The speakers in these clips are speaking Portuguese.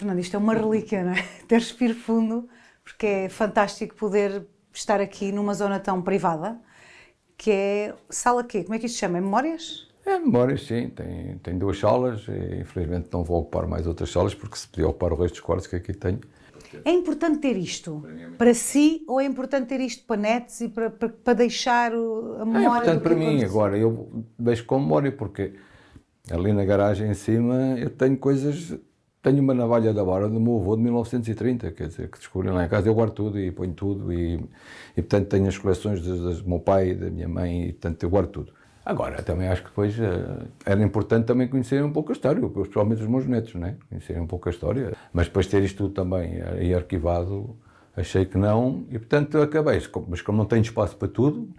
Fernando, isto é uma relíquia, não é? Ter respiro fundo, porque é fantástico poder estar aqui numa zona tão privada, que é sala quê? Como é que isto se chama? É Memórias? É, memórias, sim. Tem duas salas e infelizmente não vou ocupar mais outras salas porque se podia ocupar o resto dos quartos que aqui tenho. É importante ter isto para si ou é importante ter isto para netos e para deixar a memória É importante do que para mim. aconteceu? Agora, eu deixo com memória porque ali na garagem em cima eu tenho coisas... Tenho uma navalha da vara do meu avô de 1930, quer dizer, que descobri lá em casa. Eu guardo tudo e ponho tudo portanto, tenho as coleções do meu pai e da minha mãe e, portanto, eu guardo tudo. Agora, também acho que depois era importante também conhecerem um pouco a história, principalmente os meus netos, né? Conhecerem um pouco a história. Mas depois ter isto tudo também aí arquivado, achei que não, e portanto acabei. Mas como não tenho espaço para tudo,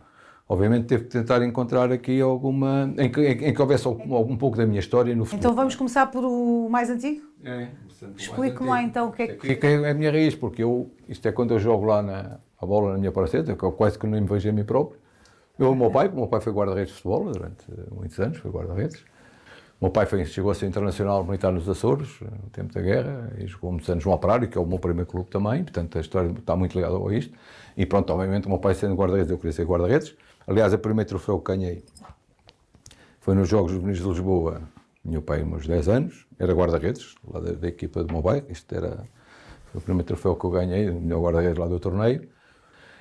obviamente teve que tentar encontrar aqui alguma... em que houvesse um pouco da minha história no futuro. Então vamos começar por o mais antigo? É, Explique-me lá então o que é que... que é a minha raiz, porque isto é quando eu jogo lá a bola na minha paraceta, que eu quase que nem me vejo a mim próprio. O meu pai foi guarda-redes de futebol durante muitos anos, foi guarda-redes. O meu pai chegou a ser internacional militar nos Açores, no tempo da guerra, e jogou muitos anos no Operário, que é o meu primeiro clube também, portanto a história está muito ligada a isto. E pronto, obviamente o meu pai sendo guarda-redes, eu queria ser guarda-redes. Aliás, o primeiro troféu que ganhei foi nos Jogos Juvenis de Lisboa, meu pai uns 10 anos, era guarda-redes, lá da equipa do meu bairro, foi o primeiro troféu que eu ganhei, o melhor guarda-redes lá do torneio.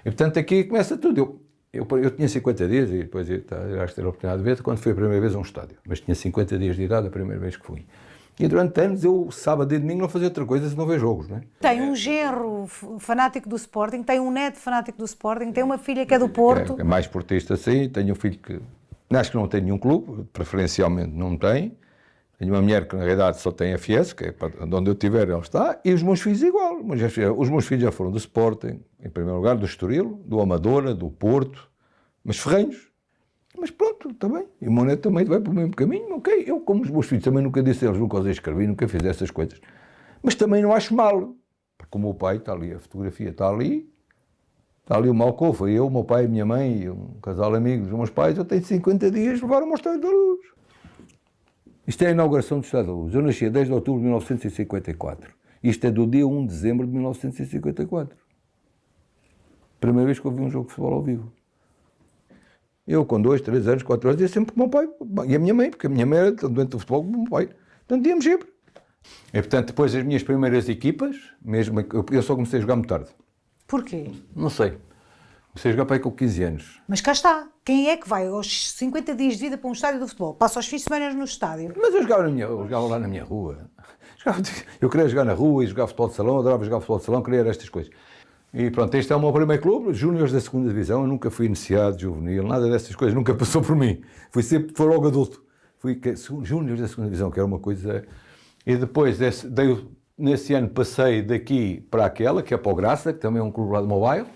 E portanto aqui começa tudo. Eu tinha 50 dias e depois já ter a oportunidade de ver quando fui a primeira vez a um estádio, mas tinha 50 dias de idade a primeira vez que fui. E durante anos eu, sábado e domingo, não fazia outra coisa se não ver jogos, não é? Tem um genro fanático do Sporting, tem um neto fanático do Sporting, tem uma filha que é do Porto. É mais portista assim, tenho um filho que acho que não tem nenhum clube, preferencialmente não tem. Tenho uma mulher que na realidade só tem a Fies, que é onde eu estiver ele está, e os meus filhos igual. Os meus filhos já foram do Sporting, em primeiro lugar, do Estoril, do Amadora, do Porto, mas ferrenhos. Mas pronto, também. E o meu neto também vai pelo mesmo caminho, ok. Eu, como os meus filhos, também nunca disse a eles, nunca os escrevi, nunca fiz essas coisas. Mas também não acho mal, porque o meu pai está ali, a fotografia está ali o Malcou, foi eu, o meu pai, a minha mãe e um casal de amigos dos meus pais. Eu tenho 50 dias, levaram-me ao Estádio da Luz. Isto é a inauguração do Estádio da Luz. Eu nasci a 10 de outubro de 1954. Isto é do dia 1 de dezembro de 1954. Primeira vez que eu vi um jogo de futebol ao vivo. Eu, com 2, 3 anos, 4 anos, ia sempre com o meu pai e a minha mãe, porque a minha mãe era tanto doente do futebol como o meu pai. Portanto, íamos sempre. E, portanto, depois as minhas primeiras equipas, mesmo eu só comecei a jogar muito tarde. Porquê? Não sei. Comecei a jogar para aí com 15 anos. Mas cá está. Quem é que vai aos 50 dias de vida para um estádio de futebol? Passa os fins de semana no estádio. Mas eu jogava lá na minha rua. Eu queria jogar na rua e jogar futebol de salão, adorava jogar futebol de salão, queria estas coisas. E pronto, este é o meu primeiro clube, júniores da segunda divisão. Eu nunca fui iniciado, juvenil, nada dessas coisas, nunca passou por mim. Foi logo adulto. Fui júniores da segunda divisão, que era uma coisa... E depois, nesse ano, passei daqui para aquela, que é para o Graça, que também é um clube lá do meu bairro.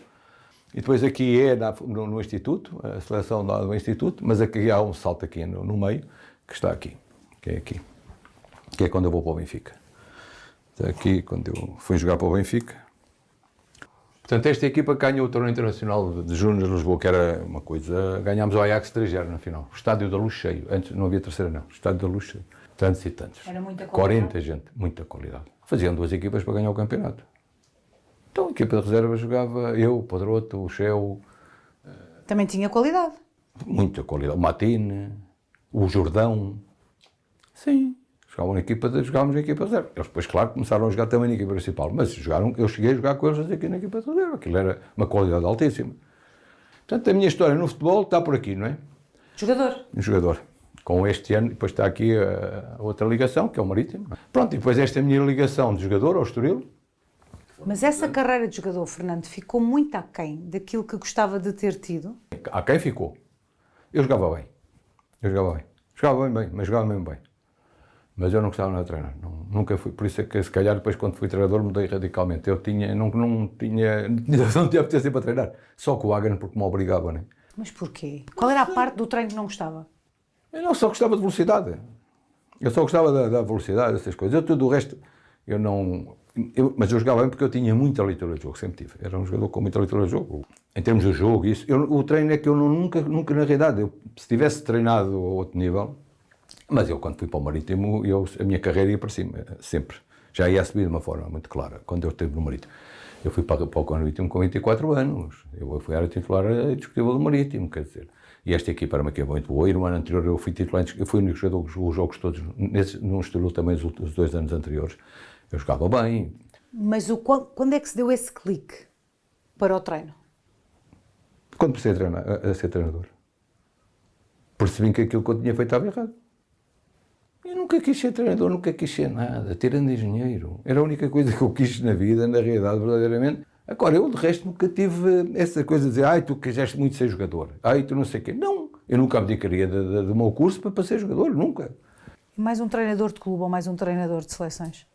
E depois aqui é no Instituto, a seleção lá do Instituto, mas aqui há um salto aqui no meio, que está aqui, que é aqui. Que é quando eu vou para o Benfica. Está aqui, quando eu fui jogar para o Benfica. Portanto, esta equipa ganhou o torneio internacional de Júnior de Lisboa, que era uma coisa... Ganhámos o Ajax 3-0 na final. O Estádio da Luz cheio. Antes não havia terceira, não. O Estádio da Luz cheio. Tantos e tantos. Era muita qualidade. qualidade. 40 gente. Muita qualidade. Faziam 2 equipas para ganhar o campeonato. Então, a equipa de reserva jogava eu, o Padroto, o Cheu... Também tinha qualidade. Muita qualidade. O Matine, o Jordão. Sim. Jogávamos na equipa de reserva. Eles depois, claro, começaram a jogar também na equipa principal, mas eu cheguei a jogar com eles aqui na equipa de reserva. Aquilo era uma qualidade altíssima. Portanto, a minha história no futebol está por aqui, não é? Jogador. Um jogador. Com este ano, depois está aqui a outra ligação, que é o Marítimo. Pronto, e depois esta minha ligação de jogador ao Estoril. Mas essa carreira de jogador, Fernando, ficou muito aquém daquilo que gostava de ter tido? A quem ficou? Eu jogava bem. Jogava bem, mas jogava mesmo bem. Mas eu não gostava nada de treinar. Nunca fui. Por isso é que, se calhar, depois, quando fui treinador, mudei radicalmente. Eu não tinha apetência para treinar. Só com o Hagen, porque me obrigava, não é? Mas porquê? Qual era a parte do treino que não gostava? Eu não só gostava de velocidade. Eu só gostava da velocidade, dessas coisas. Eu tudo o resto, mas eu jogava bem porque eu tinha muita leitura de jogo, sempre tive. Era um jogador com muita leitura de jogo. Em termos de jogo, isso. O treino é que eu nunca na realidade, se tivesse treinado a outro nível, mas eu quando fui para o Marítimo, a minha carreira ia para cima, sempre. já ia a subir de uma forma muito clara, quando eu esteve no Marítimo. Eu fui para o Marítimo com 24 anos, eu fui área titular indiscutível do Marítimo, quer dizer, e esta equipa era uma equipa muito boa, e no ano anterior eu fui titular, eu fui o único jogador que jogou os jogos todos, num Estoril também os 2 anos anteriores, eu jogava bem. Mas quando é que se deu esse clique para o treino? Quando comecei a ser treinador, percebi que aquilo que eu tinha feito estava errado. Eu nunca quis ser treinador, nunca quis ser nada, tirando engenheiro. Era a única coisa que eu quis na vida, na realidade, verdadeiramente. Agora, eu de resto nunca tive essa coisa de dizer, ai, tu quiseste muito ser jogador, ai, tu não sei o quê. Não, eu nunca abdicaria do meu curso para ser jogador, nunca. E mais um treinador de clube ou mais um treinador de seleções?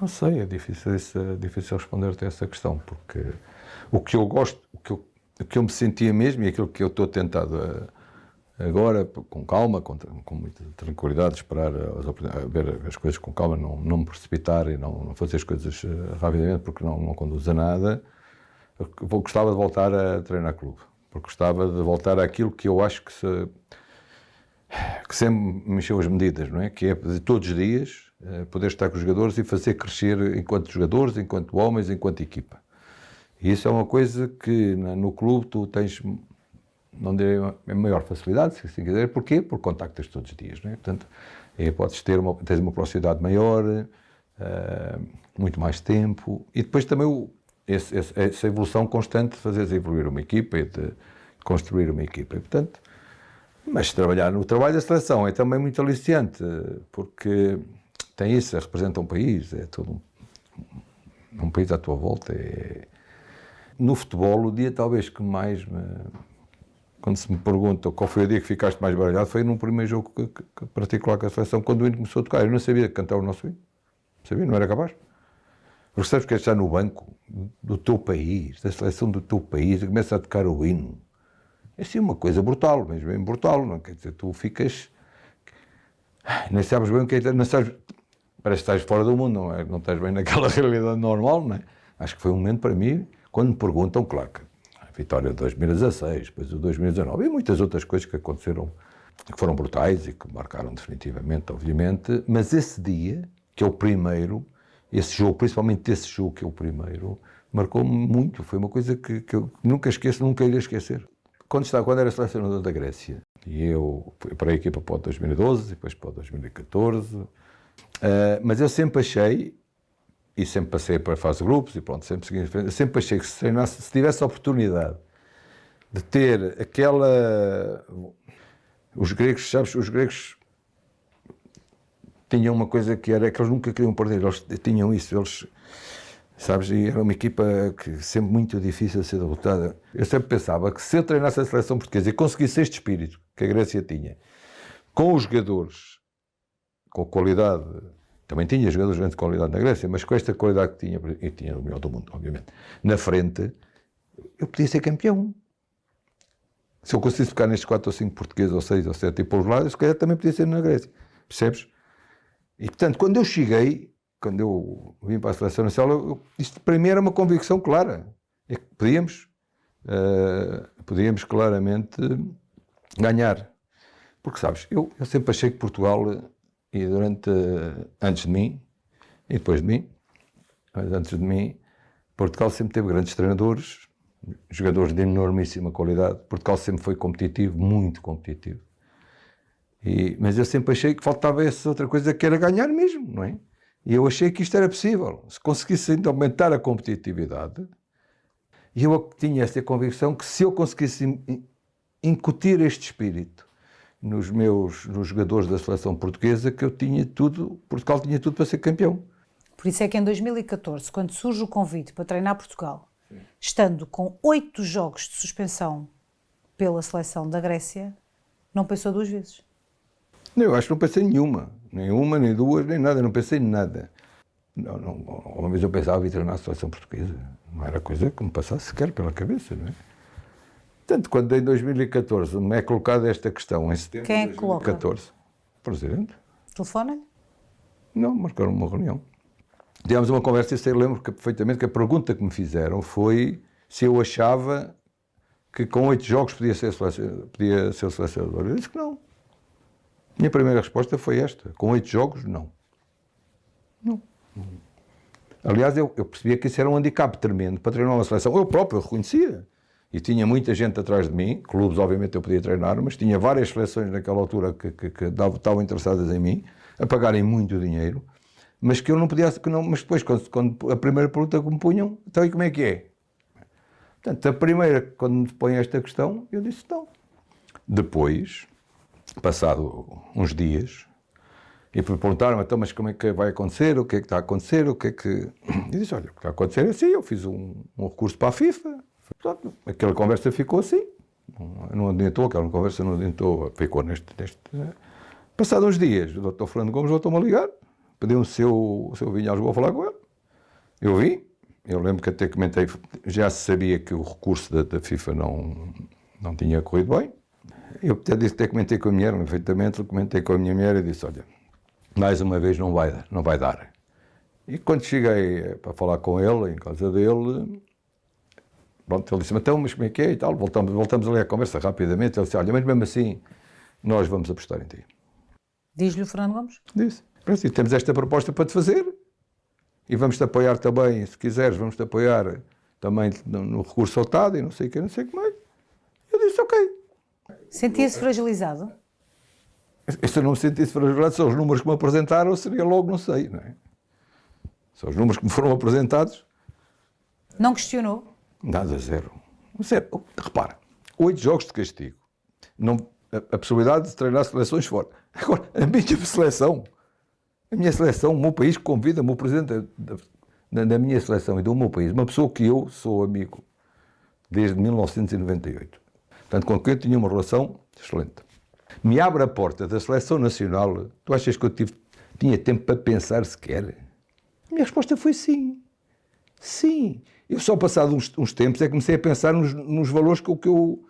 Não sei, é difícil responder-te a essa questão, porque o que eu gosto, o que eu me sentia mesmo e aquilo que eu estou tentado agora, com calma, com muita tranquilidade, esperar a ver as coisas com calma, não me precipitar e não fazer as coisas rapidamente, porque não conduz a nada. Eu gostava de voltar a treinar clube, porque gostava de voltar àquilo que eu acho que sempre me encheu as medidas, não é? Que é de todos os dias poder estar com os jogadores e fazer crescer enquanto jogadores, enquanto homens, enquanto equipa. E isso é uma coisa que no clube tu tens, não direi a maior facilidade, se assim quiser. Porquê? Porque contactas todos os dias, não é? Portanto, tens uma proximidade maior, muito mais tempo, e depois também essa evolução constante de fazeres evoluir uma equipa e de construir uma equipa. E, portanto, mas trabalhar no trabalho da seleção é também muito aliciante, porque tem isso, representa um país, é todo um país à tua volta. No futebol, o dia talvez que mais quando se me pergunta qual foi o dia que ficaste mais baralhado, foi num primeiro jogo que particular com a seleção, quando o hino começou a tocar. Eu não sabia cantar o nosso hino, sabia, não era capaz. Porque sabes que estar no banco do teu país, da seleção do teu país, e começa a tocar o hino. É assim uma coisa brutal, mas bem brutal, não quer dizer, tu ficas, nem sabes bem o que é, não sabes, parece que estás fora do mundo, não estás bem naquela realidade normal, não é? Acho que foi um momento para mim, quando me perguntam, claro que a vitória de 2016, depois o 2019 e muitas outras coisas que aconteceram, que foram brutais e que marcaram definitivamente, obviamente, mas esse dia, que é o primeiro, esse jogo, principalmente esse jogo que é o primeiro, marcou-me muito, foi uma coisa que eu nunca esqueço, nunca irei esquecer. Quando era selecionador da Grécia, e eu fui para a equipa para o 2012, depois para o 2014, mas eu sempre achei, e sempre passei para a fase de grupos, e pronto, sempre segui em frente, eu sempre achei que se tivesse a oportunidade de ter aquela... Os gregos, sabes, os gregos tinham uma coisa que era que eles nunca queriam perder, eles tinham isso, eles... Sabes, e era uma equipa que sempre muito difícil de ser derrotada. Eu sempre pensava que se eu treinasse a seleção portuguesa e conseguisse este espírito que a Grécia tinha, com os jogadores, com qualidade, também tinha jogadores de grande qualidade na Grécia, mas com esta qualidade que tinha, e tinha o melhor do mundo, obviamente, na frente, eu podia ser campeão. Se eu conseguisse ficar nestes 4 ou 5 portugueses, ou 6 ou 7 e pôr os lados, se calhar também podia ser na Grécia. Percebes? E, portanto, quando eu cheguei, quando eu vim para a Seleção Nacional, isto para mim era uma convicção clara. É que podíamos claramente ganhar. Porque, sabes, eu sempre achei que Portugal, e antes de mim, e depois de mim, mas antes de mim, Portugal sempre teve grandes treinadores, jogadores de enormíssima qualidade. Portugal sempre foi competitivo, muito competitivo. Mas eu sempre achei que faltava essa outra coisa que era ganhar mesmo, não é? E eu achei que isto era possível. Se conseguisse ainda aumentar a competitividade, e eu tinha esta convicção que se eu conseguisse incutir este espírito nos jogadores da seleção portuguesa, que Portugal tinha tudo para ser campeão. Por isso é que em 2014, quando surge o convite para treinar Portugal, estando com 8 jogos de suspensão pela seleção da Grécia, não pensou 2 vezes? Eu acho que não pensei nenhuma, nem duas, nem nada, não pensei em nada. Uma vez eu pensava em treinar a seleção portuguesa, não era coisa que me passasse sequer pela cabeça, não é? Portanto, quando em 2014 me é colocada esta questão, em setembro de 2014, o Presidente. Telefona-lhe? Não, marcaram uma reunião. Tivemos uma conversa e eu lembro perfeitamente que a pergunta que me fizeram foi se eu achava que com 8 jogos podia ser selecionador. Eu disse que não. Minha primeira resposta foi esta: com 8 jogos, não. Não. Aliás, eu percebia que isso era um handicap tremendo para treinar uma seleção. Eu próprio reconhecia. E tinha muita gente atrás de mim, clubes obviamente eu podia treinar, mas tinha várias seleções naquela altura que estavam interessadas em mim, a pagarem muito dinheiro, mas que eu não podia, mas depois quando a primeira pergunta que me punham, então e como é que é? Portanto, a primeira, quando me põe esta questão, eu disse não. Depois, passado uns dias, e perguntaram-me, então, mas como é que vai acontecer, o que é que está a acontecer, o que é que... Eu disse, olha, o que está a acontecer é assim, eu fiz um recurso para a FIFA, portanto, aquela conversa ficou assim, não adiantou, aquela conversa não adiantou, ficou neste... Passados uns dias, o Dr. Fernando Gomes voltou-me a ligar, pediu-me se eu vinha a Lisboa falar com ele, eu vim, eu lembro que até comentei, já se sabia que o recurso da FIFA não tinha corrido bem, eu até comentei com a minha mulher, perfeitamente, comentei com a minha mulher e disse, olha, mais uma vez não vai dar. E quando cheguei para falar com ele, em casa dele, pronto, ele disse-me, então, mas como é que é e tal, voltamos ali à conversa rapidamente, ele disse, olha, mas mesmo assim, nós vamos apostar em ti. Diz-lhe o Fernando Gomes? Disse, pronto, temos esta proposta para te fazer, e vamos-te apoiar também, se quiseres, vamos-te apoiar também no recurso soltado e não sei o que, não sei como é. Eu disse, ok. Sentia-se fragilizado? Se eu não me sentisse fragilizado, são os números que me apresentaram, seria logo, não sei, não é? São os números que me foram apresentados. Não questionou? Nada, zero. Zero. Repara, 8 jogos de castigo. A possibilidade de treinar seleções fora. Agora, a minha seleção, o meu país convida-me, o presidente da minha seleção e do meu país, uma pessoa que eu sou amigo desde 1998. Portanto, com quem eu tinha uma relação excelente. Me abre a porta da seleção nacional, tu achas que eu tinha tempo para pensar sequer? A minha resposta foi sim. Sim. Eu só passado uns tempos é que comecei a pensar nos valores com que eu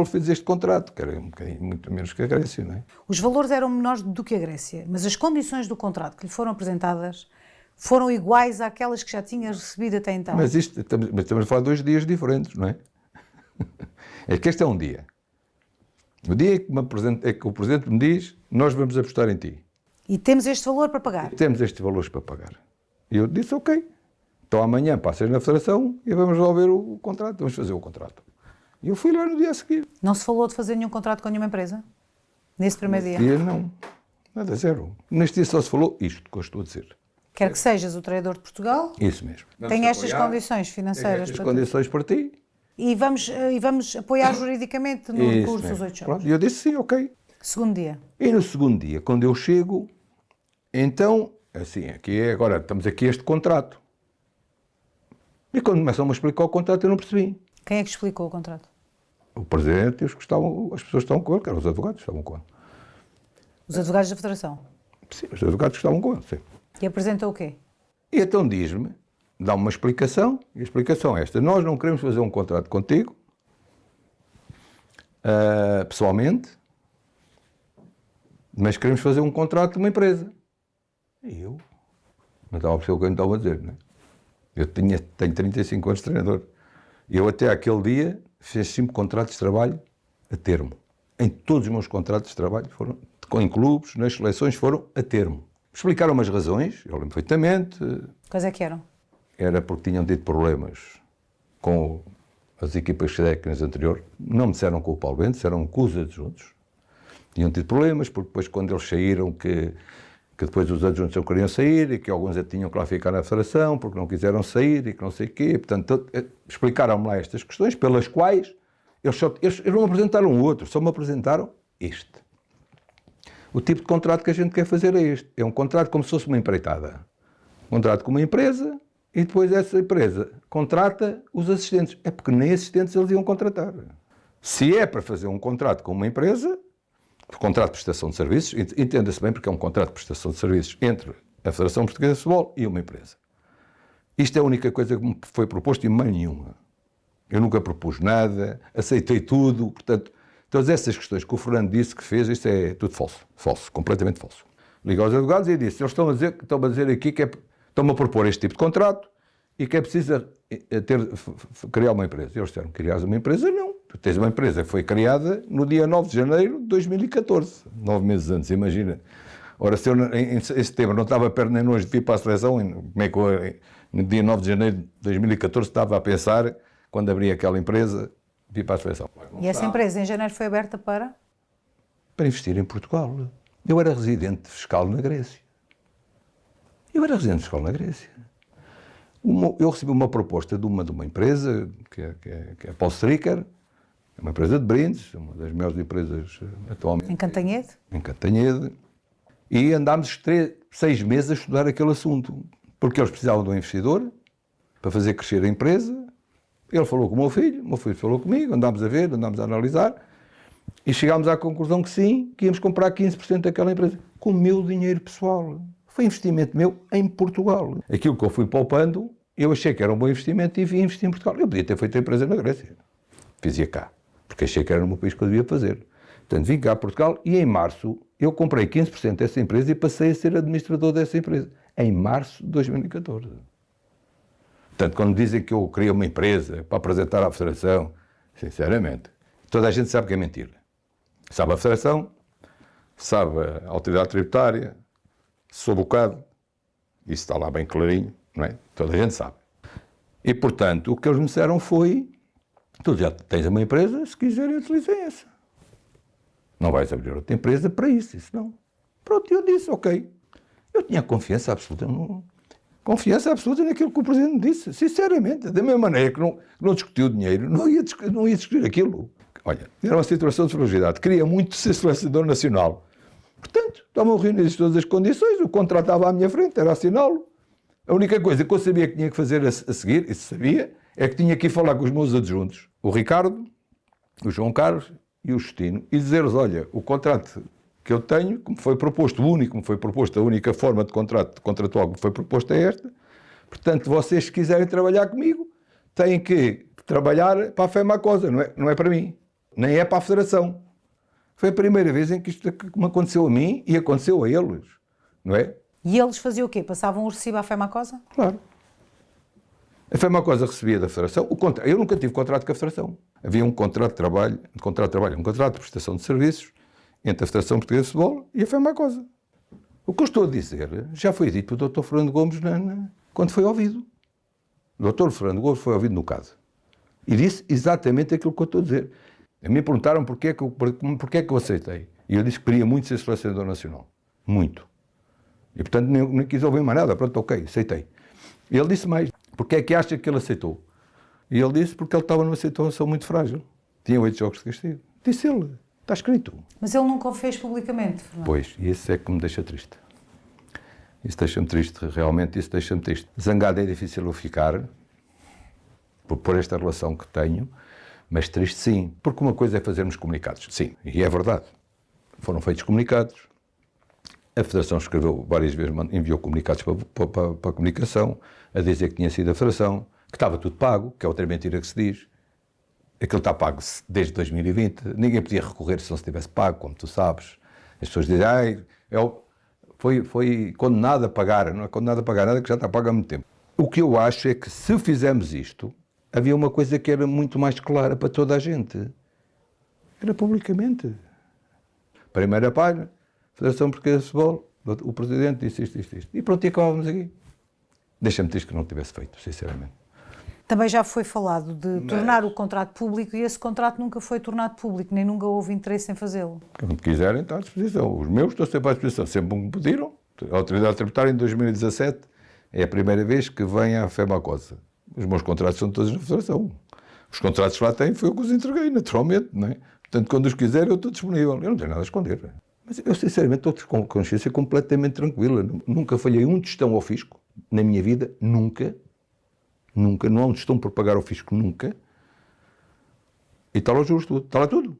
fiz este contrato, que era um bocadinho muito menos que a Grécia, não é? Os valores eram menores do que a Grécia, mas as condições do contrato que lhe foram apresentadas foram iguais àquelas que já tinha recebido até então. Mas estamos a falar de 2 dias diferentes, não é? É que este é um dia. O dia é que o Presidente me diz, nós vamos apostar em ti. E temos este valor para pagar. Temos estes valores para pagar. E eu disse, ok. Então amanhã passas na Federação e vamos resolver o contrato, vamos fazer o contrato. E eu fui lá no dia a seguir. Não se falou de fazer nenhum contrato com nenhuma empresa? Nesse primeiro dia? Neste dia não. Nada, zero. Neste dia só se falou isto que eu estou a dizer. Quer que sejas o treinador de Portugal, Isso mesmo. tem estas condições financeiras Estas condições para ti. e vamos apoiar juridicamente no Isso recurso dos mesmo. 8 jogos. Pronto, e eu disse sim, ok. Segundo dia. E no segundo dia, quando eu chego, então, assim, agora estamos aqui este contrato. E quando começam-me a explicar o contrato, eu não percebi. Quem é que explicou o contrato? O Presidente e as pessoas que estavam com ele, que eram os advogados que estavam com ele. Os advogados da Federação. Sim, os advogados que estavam com ele, sim. E apresentou o quê? E então diz-me, dá-me uma explicação, e a explicação é esta: nós não queremos fazer um contrato contigo, pessoalmente, mas queremos fazer um contrato de uma empresa. E eu não estava a perceber o que eu estava a dizer, não é? Eu tenho 35 anos de treinador. Eu até aquele dia fiz 5 contratos de trabalho a termo. Em todos os meus contratos de trabalho, em clubes, nas seleções, foram a termo. Explicaram-me as razões, eu lembro perfeitamente. Quais é que eram? Era porque tinham tido problemas com as equipas técnicas anteriores. Não me disseram com o Paulo Bento, disseram com os adjuntos. Tinham tido problemas, porque depois quando eles saíram, que depois os adjuntos não queriam sair e que alguns tinham que lá ficar na federação porque não quiseram sair e que não sei o quê. Portanto, explicaram-me lá estas questões pelas quais eles não me apresentaram o outro, só me apresentaram este. O tipo de contrato que a gente quer fazer é este. É um contrato como se fosse uma empreitada. Um contrato com uma empresa e depois essa empresa contrata os assistentes. É porque nem assistentes eles iam contratar. Se é para fazer um contrato com uma empresa, contrato de prestação de serviços, entenda-se bem porque é um contrato de prestação de serviços entre a Federação Portuguesa de Futebol e uma empresa. Isto é a única coisa que me foi proposto e mais nenhuma. Eu nunca propus nada, aceitei tudo, portanto, todas essas questões que o Fernando disse que fez, isto é tudo falso, completamente falso. Liga aos advogados e disse, eles estão a dizer aqui que estão-me a propor este tipo de contrato e que é preciso criar uma empresa. E eles disseram, criares uma empresa? Não. Tu tens uma empresa que foi criada no dia 9 de janeiro de 2014, 9 meses antes, imagina Ora, se eu em setembro não estava perto nem longe de vir para a seleção, como é que eu, no dia 9 de janeiro de 2014 estava a pensar, quando abri aquela empresa, de vir para a seleção. E essa empresa em janeiro foi aberta para? Para investir em Portugal. Eu era residente fiscal na Grécia. Eu recebi uma proposta de uma empresa, que é a Paul-Stricker, é uma empresa de brindes, uma das maiores empresas atualmente. Em Cantanhede? Em Cantanhede. E andámos 6 meses a estudar aquele assunto, porque eles precisavam de um investidor para fazer crescer a empresa. Ele falou com o meu filho falou comigo, andámos a ver, andámos a analisar, e chegámos à conclusão que sim, que íamos comprar 15% daquela empresa, com o meu dinheiro pessoal. Foi investimento meu em Portugal. Aquilo que eu fui poupando, eu achei que era um bom investimento e vim investir em Portugal. Eu podia ter feito a empresa na Grécia. Fazia cá, porque achei que era no meu país que eu devia fazer. Portanto, vim cá a Portugal e em março eu comprei 15% dessa empresa e passei a ser administrador dessa empresa. Em março de 2014. Portanto, quando dizem que eu criei uma empresa para apresentar à Federação, sinceramente, toda a gente sabe que é mentira. Sabe a Federação, sabe a Autoridade Tributária, soube o CAD, isso está lá bem clarinho, não é? Toda a gente sabe. E, portanto, o que eles me disseram foi, tu já tens uma empresa, se quiserem, utilizem essa. Não vais abrir outra empresa para isso, não. Pronto, eu disse, ok. Eu tinha confiança absoluta, confiança absoluta naquilo que o Presidente me disse, sinceramente. Da mesma maneira que não discutiu o dinheiro, não ia discutir aquilo. Olha, era uma situação de fragilidade. Queria muito ser selecionador nacional. Portanto, estavam reunidas todas as condições, o contrato estava à minha frente, era assiná-lo. A única coisa que eu sabia que tinha que fazer a seguir, isso sabia, é que tinha que ir falar com os meus adjuntos, o Ricardo, o João Carlos e o Justino, e dizer-lhes, olha, o contrato que eu tenho, como foi proposto, a única forma de contrato contratual que me foi proposta é esta. Portanto, vocês se quiserem trabalhar comigo, têm que trabalhar para a FEMACOSA, não é para mim, nem é para a Federação. Foi a primeira vez em que isto me aconteceu a mim e aconteceu a eles, não é? E eles faziam o quê? Passavam o recibo à FEMACOSA? Claro. A FEMACOSA recebia da Federação, eu nunca tive contrato com a Federação. Havia um contrato de trabalho, um contrato de prestação de serviços entre a Federação Portuguesa de Futebol e a FEMACOSA. O que eu estou a dizer já foi dito pelo Dr. Fernando Gomes quando foi ouvido. O Dr. Fernando Gomes foi ouvido no caso. E disse exatamente aquilo que eu estou a dizer. A mim perguntaram porquê é que eu aceitei. E eu disse que queria muito ser selecionador nacional. Muito. E, portanto, nem quis ouvir mais nada. Pronto, ok, aceitei. E ele disse mais. Porquê é que acha que ele aceitou? E ele disse porque ele estava numa situação muito frágil. Tinha 8 jogos de castigo. Disse ele. Está escrito. Mas ele nunca o fez publicamente, Fernando. Pois, e isso é que me deixa triste. Isso deixa-me triste, realmente isso deixa-me triste. Zangado é difícil eu ficar, por esta relação que tenho, mas triste sim, porque uma coisa é fazermos comunicados, sim, e é verdade. Foram feitos comunicados, a Federação escreveu várias vezes, enviou comunicados para a comunicação, a dizer que tinha sido a Federação, que estava tudo pago, que é outra mentira que se diz. Aquilo está pago desde 2020, ninguém podia recorrer se não se tivesse pago, como tu sabes. As pessoas dizem, foi condenado a pagar, não é condenado a pagar nada, que já está pago há muito tempo. O que eu acho é que se fizermos isto, havia uma coisa que era muito mais clara para toda a gente. Era publicamente. Primeira página, Federação Portuguesa de Futebol, o Presidente disse isto. E pronto, e acabávamos aqui. Deixa-me triste que não tivesse feito, sinceramente. Também já foi falado de tornar o contrato público e esse contrato nunca foi tornado público, nem nunca houve interesse em fazê-lo. Quando quiserem, está à disposição. Os meus estão sempre à disposição. Sempre me pediram. A Autoridade Tributária, em 2017, é a primeira vez que vem à FEMACOSA. Os meus contratos são todos na Federação. Os contratos que lá têm foi eu que os entreguei, naturalmente, não é? Portanto, quando os quiserem, eu estou disponível. Eu não tenho nada a esconder. Mas eu, sinceramente, estou com consciência completamente tranquila. Nunca falhei um tostão ao fisco, na minha vida, nunca. Nunca, não há um tostão por pagar ao fisco, nunca. E está lá os juros tudo, está lá tudo.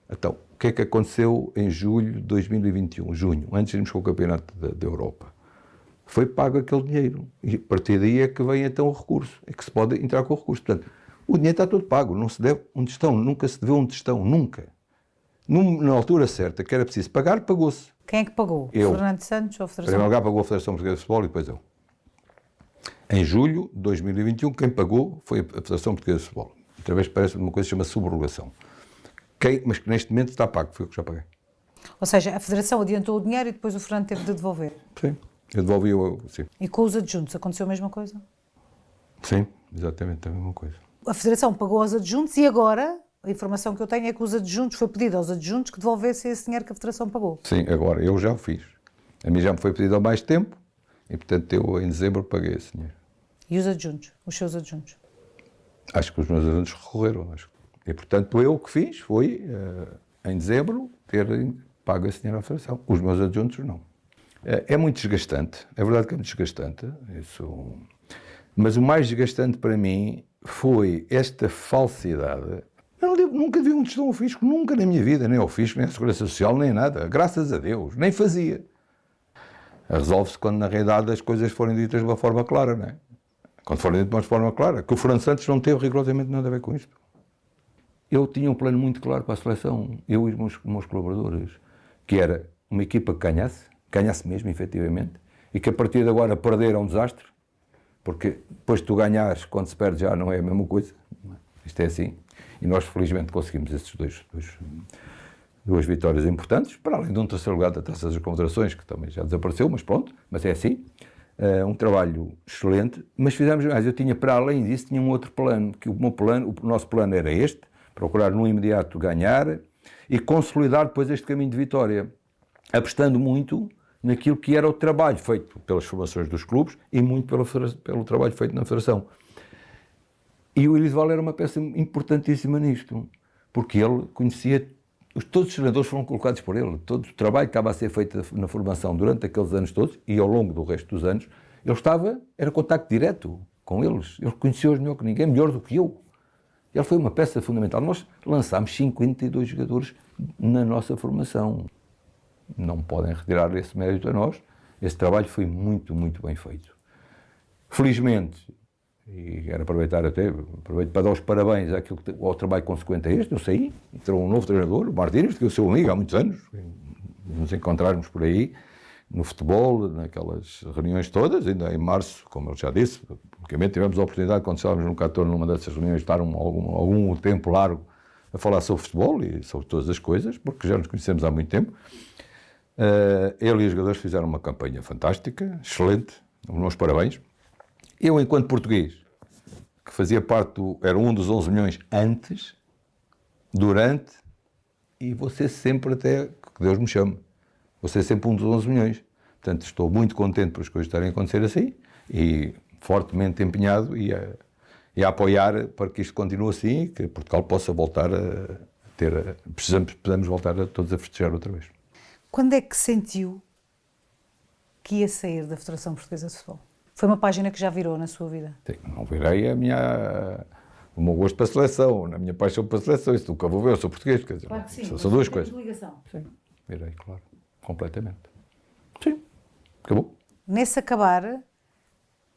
Então, o que é que aconteceu em julho de 2021, junho, antes de irmos com o Campeonato da Europa? Foi pago aquele dinheiro. E a partir daí é que vem então o recurso, é que se pode entrar com o recurso. Portanto, o dinheiro está todo pago, não se deve um tostão, nunca se deveu um tostão, nunca. Na altura certa, que era preciso pagar, pagou-se. Quem é que pagou? Eu. Fernando Santos ou a Em Federação? primeiro lugar pagou a Federação Portuguesa de Futebol e depois eu. Em julho de 2021, quem pagou foi a Federação Portuguesa de Futebol. Outra vez parece uma coisa que se chama subrogação. Mas que neste momento está pago, foi o que já paguei. Ou seja, a Federação adiantou o dinheiro e depois o Fernando teve de devolver. Sim, eu devolvi-o, sim. E com os adjuntos aconteceu a mesma coisa? Sim, exatamente a mesma coisa. A Federação pagou aos adjuntos e agora, a informação que eu tenho é que os adjuntos, foi pedido aos adjuntos que devolvessem esse dinheiro que a Federação pagou. Sim, agora, eu já o fiz. A mim já me foi pedido há mais tempo e, portanto, eu em dezembro paguei esse dinheiro. E os adjuntos? Os seus adjuntos? Acho que os meus adjuntos recorreram. E, portanto, eu o que fiz foi, em dezembro, ter pago esse dinheiro à Federação. Os meus adjuntos, não. É muito desgastante. É verdade que é muito desgastante. Isso... Mas o mais desgastante para mim foi esta falsidade. Nunca vi um tostão ao fisco, nunca na minha vida, nem ao fisco, nem à Segurança Social, nem nada. Graças a Deus, nem fazia. Resolve-se quando, na realidade, as coisas forem ditas de uma forma clara, não é? Quando forem ditas de uma forma clara. Que o Fernando Santos não teve rigorosamente nada a ver com isto. Eu tinha um plano muito claro para a seleção, eu e os meus colaboradores, que era uma equipa que ganhasse mesmo, efetivamente, e que a partir de agora perder é um desastre, porque depois de tu ganhares, quando se perde já não é a mesma coisa. Isto é assim. E nós, felizmente, conseguimos esses duas vitórias importantes, para além de um terceiro lugar da Taça das Confederações, que também já desapareceu, mas pronto, mas é assim. Um trabalho excelente, mas fizemos mais. Eu tinha, para além disso, tinha um outro plano, que o nosso plano era este, procurar no imediato ganhar e consolidar depois este caminho de vitória, apostando muito naquilo que era o trabalho feito pelas formações dos clubes e muito pelo trabalho feito na Federação. E o Elisval era uma peça importantíssima nisto, porque ele conhecia, todos os treinadores foram colocados por ele, todo o trabalho que estava a ser feito na formação durante aqueles anos todos e ao longo do resto dos anos, era contacto direto com eles, ele conhecia-os melhor que ninguém, melhor do que eu. Ele foi uma peça fundamental. Nós lançámos 52 jogadores na nossa formação. Não podem retirar esse mérito a nós. Esse trabalho foi muito, muito bem feito. Felizmente, e quero aproveito para dar os parabéns ao trabalho consequente a este, eu saí, entrou um novo treinador, o Martínez, que é o seu amigo há muitos anos, nos encontrarmos por aí, no futebol, naquelas reuniões todas, ainda em março, como ele já disse, obviamente tivemos a oportunidade, quando estávamos no 14, numa dessas reuniões, de estar algum tempo largo a falar sobre futebol e sobre todas as coisas, porque já nos conhecemos há muito tempo. Ele e os jogadores fizeram uma campanha fantástica, excelente, os meus parabéns. Eu, enquanto português, que fazia parte era um dos 11 milhões antes, durante, e vou ser sempre até que Deus me chame. Vou ser sempre um dos 11 milhões. Portanto, estou muito contente por as coisas estarem a acontecer assim e fortemente empenhado e a apoiar para que isto continue assim e que Portugal possa voltar a ter... Precisamos voltar todos a festejar outra vez. Quando é que sentiu que ia sair da Federação Portuguesa de Futebol? Foi uma página que já virou na sua vida? Sim, não virei o meu gosto para a seleção, a minha paixão para a seleção, isso nunca vou ver, eu sou português, quer dizer, claro que sim, são duas coisas. Ligação. Sim, virei, claro, completamente. Sim, acabou. Nesse acabar,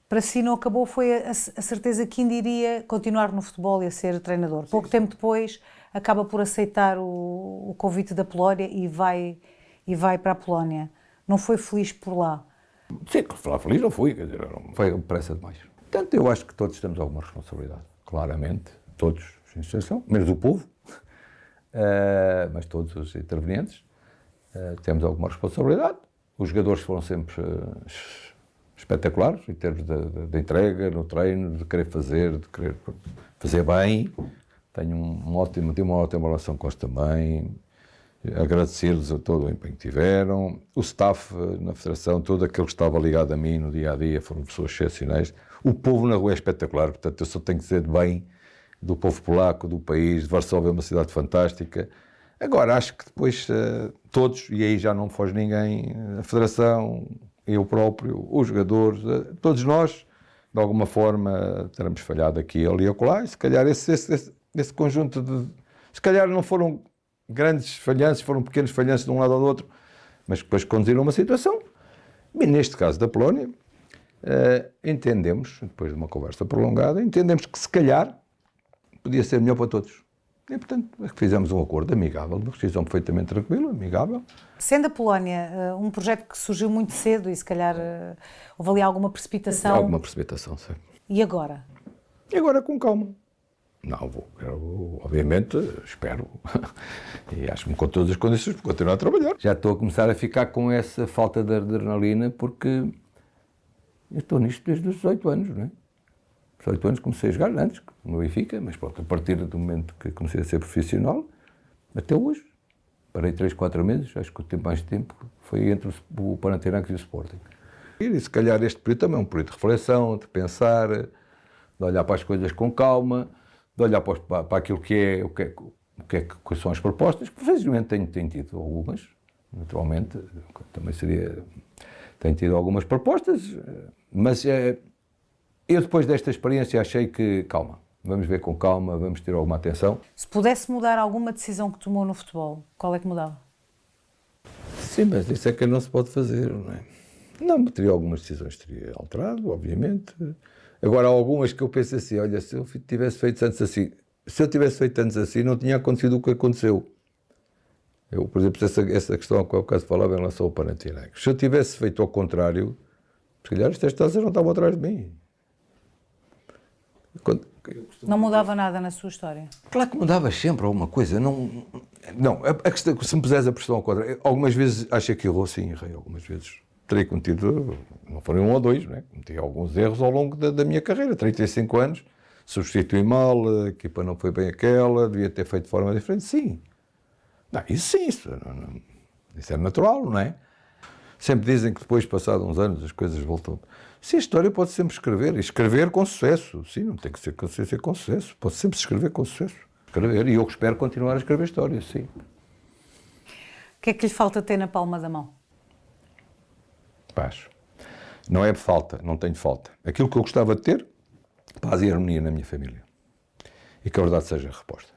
para si não acabou, foi a certeza que ainda iria continuar no futebol e a ser treinador. Pouco tempo depois, acaba por aceitar o convite da Polónia e vai para a Polónia. Não foi feliz por lá? Sim, falar feliz não fui, quer dizer, não foi pressa demais. Portanto, eu acho que todos temos alguma responsabilidade, claramente, todos, sem exceção, menos o povo, mas todos os intervenientes temos alguma responsabilidade. Os jogadores foram sempre espetaculares, em termos de entrega, no treino, de querer fazer bem. Tenho uma ótima relação com eles também. Agradecer-lhes a todo o empenho que tiveram. O staff na Federação, todo aquele que estava ligado a mim no dia-a-dia, foram pessoas excepcionais. O povo na rua é espetacular, portanto eu só tenho que dizer de bem do povo polaco, do país, de Varsóvia é uma cidade fantástica. Agora, acho que depois todos, e aí já não foge ninguém, a Federação, eu próprio, os jogadores, todos nós, de alguma forma, teremos falhado aqui, ali e acolá, e se calhar esse conjunto de... Se calhar não foram grandes falhanços, foram pequenos falhanços de um lado ou do outro, mas depois conduziram a uma situação. E neste caso da Polónia, entendemos, depois de uma conversa prolongada, entendemos que se calhar podia ser melhor para todos. E, portanto, fizemos um acordo amigável, uma decisão perfeitamente tranquila, amigável. Sendo a Polónia um projeto que surgiu muito cedo e se calhar houve ali alguma precipitação. Alguma precipitação, sim. E agora? E agora com calma. Não, obviamente, espero, e acho-me com todas as condições para continuar a trabalhar. Já estou a começar a ficar com essa falta de adrenalina, porque eu estou nisto desde os 18 anos, não é? 18 anos comecei a jogar antes, no Benfica, mas pronto, a partir do momento que comecei a ser profissional, até hoje, parei 3, 4 meses, acho que o tempo mais tempo foi entre o Panathinaikos e o Sporting. E se calhar este período também é um período de reflexão, de pensar, de olhar para as coisas com calma, de olhar para aquilo quais são as propostas, que felizmente tenho tido algumas, naturalmente, também tenho tido algumas propostas, mas eu depois desta experiência achei que, calma, vamos ver com calma, vamos ter alguma atenção. Se pudesse mudar alguma decisão que tomou no futebol, qual é que mudava? Sim, mas isso é que não se pode fazer, não é? Não, teria algumas decisões, teria alterado, obviamente. Agora, há algumas que eu penso assim, olha, se eu tivesse feito antes assim, não tinha acontecido o que aconteceu. Eu, por exemplo, essa questão que eu há bocado falava em relação ao Panathinaikos. Se eu tivesse feito ao contrário, se calhar estas taças não estavam atrás de mim. Não mudava nada na sua história? Claro que mudava sempre alguma coisa. Não, a questão, se me puseres a pressão ao contrário, algumas vezes acho que errou, sim, errei algumas vezes. Terei cometido, não foram 1 ou 2, né? Cometi alguns erros ao longo da minha carreira, 35 anos, substituí mal, a equipa não foi bem aquela, devia ter feito de forma diferente, sim. Não, isso sim, isso é natural, não é? Sempre dizem que depois, passados uns anos, as coisas voltam. Sim, a história pode sempre escrever, e escrever com sucesso, sim, não tem que ser com sucesso, pode sempre se escrever com sucesso. Escrever, e eu espero continuar a escrever histórias, sim. O que é que lhe falta ter na palma da mão? Paz. Não é falta, não tenho falta. Aquilo que eu gostava de ter, paz e harmonia na minha família. E que a verdade seja reposta.